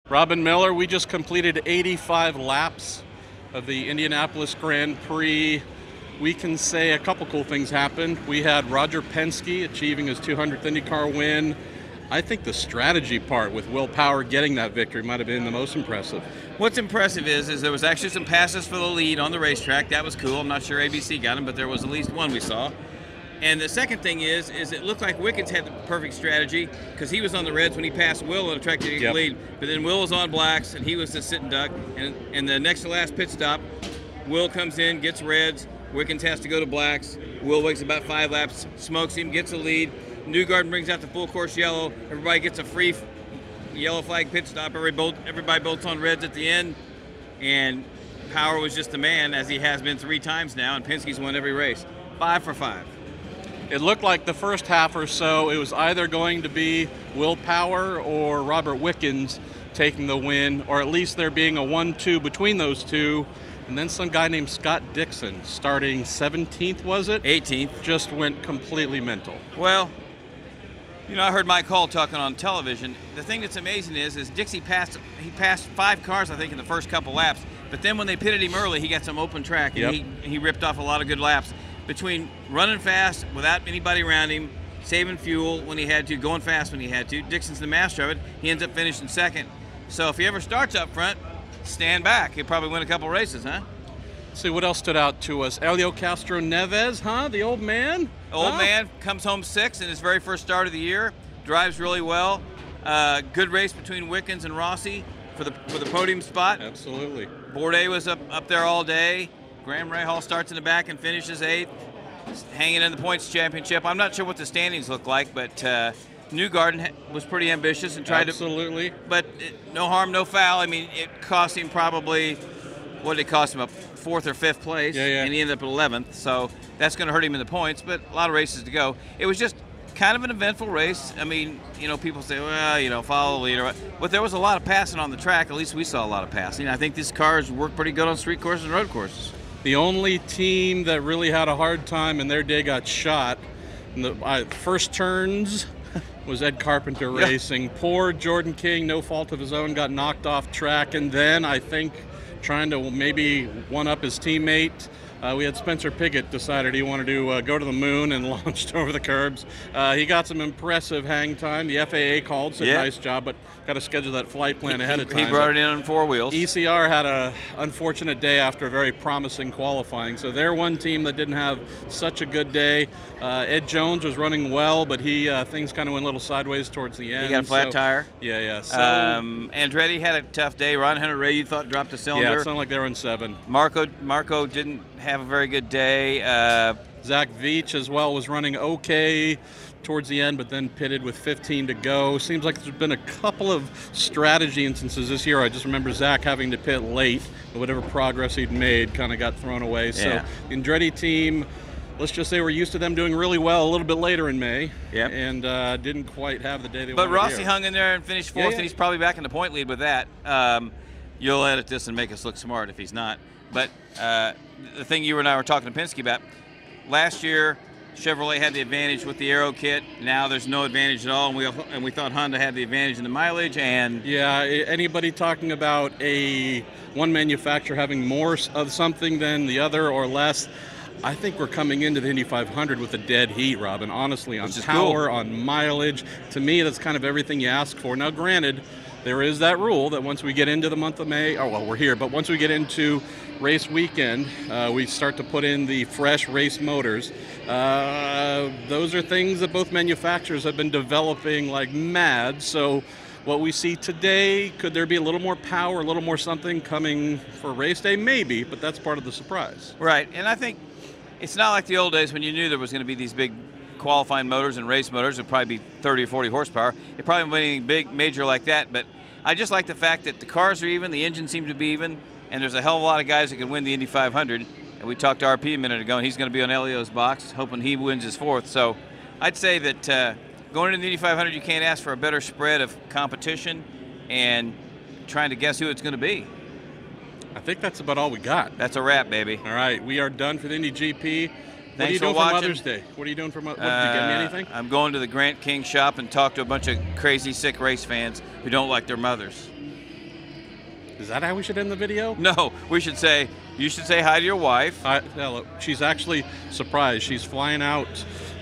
Robin Miller, we just completed 85 laps of the Indianapolis Grand Prix. We can say a couple cool things happened. We had Roger Penske achieving his 200th IndyCar win. I think the strategy part with Will Power getting that victory might have been the most impressive. What's impressive is there was actually some passes for the lead on the racetrack. That was cool. I'm not sure ABC got him, but there was at least one we saw. And the second thing is it looked like Wickens had the perfect strategy because he was on the reds when he passed Will and tried to get the lead. But then Will was on blacks and he was the sitting duck. And the next to last pit stop, Will comes in, gets reds. Wickens has to go to blacks. Will waits about 5 laps, smokes him, gets the lead. Newgarden brings out the full course yellow. Everybody gets a free yellow flag pit stop. Everybody bolts on reds at the end. And Power was just the man, as he has been 3 times now. And Penske's won every race. 5 for 5. It looked like the first half or so, it was either going to be Will Power or Robert Wickens taking the win, or at least there being a 1-2 between those two. And then some guy named Scott Dixon, starting 17th, was it? 18th. Just went completely mental. Well, you know, I heard Mike Hall talking on television. The thing that's amazing is Dixie passed 5 cars, I think, in the first couple laps. But then when they pitted him early, he got some open track, and he ripped off a lot of good laps. Between running fast without anybody around him, saving fuel when he had to, going fast when he had to, Dixon's the master of it. He ends up finishing second. So if he ever starts up front, stand back. He'll probably win a couple races, huh? See, what else stood out to us? Helio Castro Neves, huh? The old man? Old man comes home 6th in his very first start of the year. Drives really well. Good race between Wickens and Rossi for the podium spot. Absolutely. Bourdais was up there all day. Graham Rahal starts in the back and finishes 8th, hanging in the points championship. I'm not sure what the standings look like, but Newgarden was pretty ambitious and tried to. But no harm, no foul. I mean, it cost him probably, what did it cost him, a 4th or 5th place? And he ended up at 11th, so that's going to hurt him in the points, but a lot of races to go. It was just kind of an eventful race. I mean, you know, people say, well, you know, follow the leader. But there was a lot of passing on the track. At least we saw a lot of passing. I think these cars work pretty good on street courses and road courses. The only team that really had a hard time and their day got shot in the first turns was Ed Carpenter Racing. Poor Jordan King, no fault of his own, got knocked off track. And then I think trying to maybe one-up his teammate, we had Spencer Piggott decided he wanted to go to the moon and launched over the curbs. He got some impressive hang time. The FAA called, said nice job, but got to schedule that flight plan ahead of time. He brought it in on 4 wheels. ECR had an unfortunate day after a very promising qualifying, so they're one team that didn't have such a good day. Ed Jones was running well, but things kind of went a little sideways towards the end. He got a flat tire. Yeah. So, Andretti had a tough day. Ron Hunter-Reay, you thought, dropped a cylinder. Yeah, it sounded like they were in 7. Marco didn't have a very good day. Zach Veach as well was running okay towards the end, but then pitted with 15 to go. Seems like there's been a couple of strategy instances this year. I just remember Zach having to pit late, and whatever progress he'd made kind of got thrown away. So the Andretti team, let's just say we're used to them doing really well a little bit later in May, and didn't quite have the day they wanted. But Rossi hung in there and finished 4th, and he's probably back in the point lead with that. You'll edit this and make us look smart if he's not. But the thing you and I were talking to Penske about, last year Chevrolet had the advantage with the aero kit. Now there's no advantage at all, and we thought Honda had the advantage in the mileage. And anybody talking about one manufacturer having more of something than the other or less, I think we're coming into the Indy 500 with a dead heat, Robin. Honestly, on power, on mileage, to me that's kind of everything you ask for. Now, granted, there is that rule that once we get into the month of May, we're here, but once we get into race weekend, we start to put in the fresh race motors. Those are things that both manufacturers have been developing like mad. So what we see today, could there be a little more power, a little more something coming for race day? Maybe, but that's part of the surprise. Right, and I think it's not like the old days when you knew there was going to be these big qualifying motors and race motors. It would probably be 30 or 40 horsepower. It probably wouldn't be anything big, major like that, but I just like the fact that the cars are even, the engines seem to be even, and there's a hell of a lot of guys that can win the Indy 500. And we talked to RP a minute ago, and he's going to be on Elio's box, hoping he wins his 4th. So I'd say that going into the Indy 500, you can't ask for a better spread of competition and trying to guess who it's going to be. I think that's about all we got. That's a wrap, baby. All right, we are done for the Indy GP. What are you doing for Mother's Day? What are you doing for Mother's Day? Did you get me anything? I'm going to the Grant King shop and talk to a bunch of crazy, sick race fans who don't like their mothers. Is that how we should end the video? No, we should say, you should say hi to your wife. Hello. She's actually surprised. She's flying out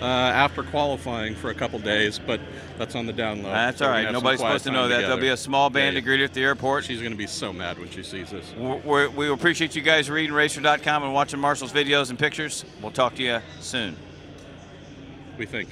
after qualifying for a couple days, but that's on the down low. That's all right. Nobody's supposed to know that. There'll be a small band to greet her at the airport. She's going to be so mad when she sees this. We appreciate you guys reading RACER.com and watching Marshall's videos and pictures. We'll talk to you soon. We think.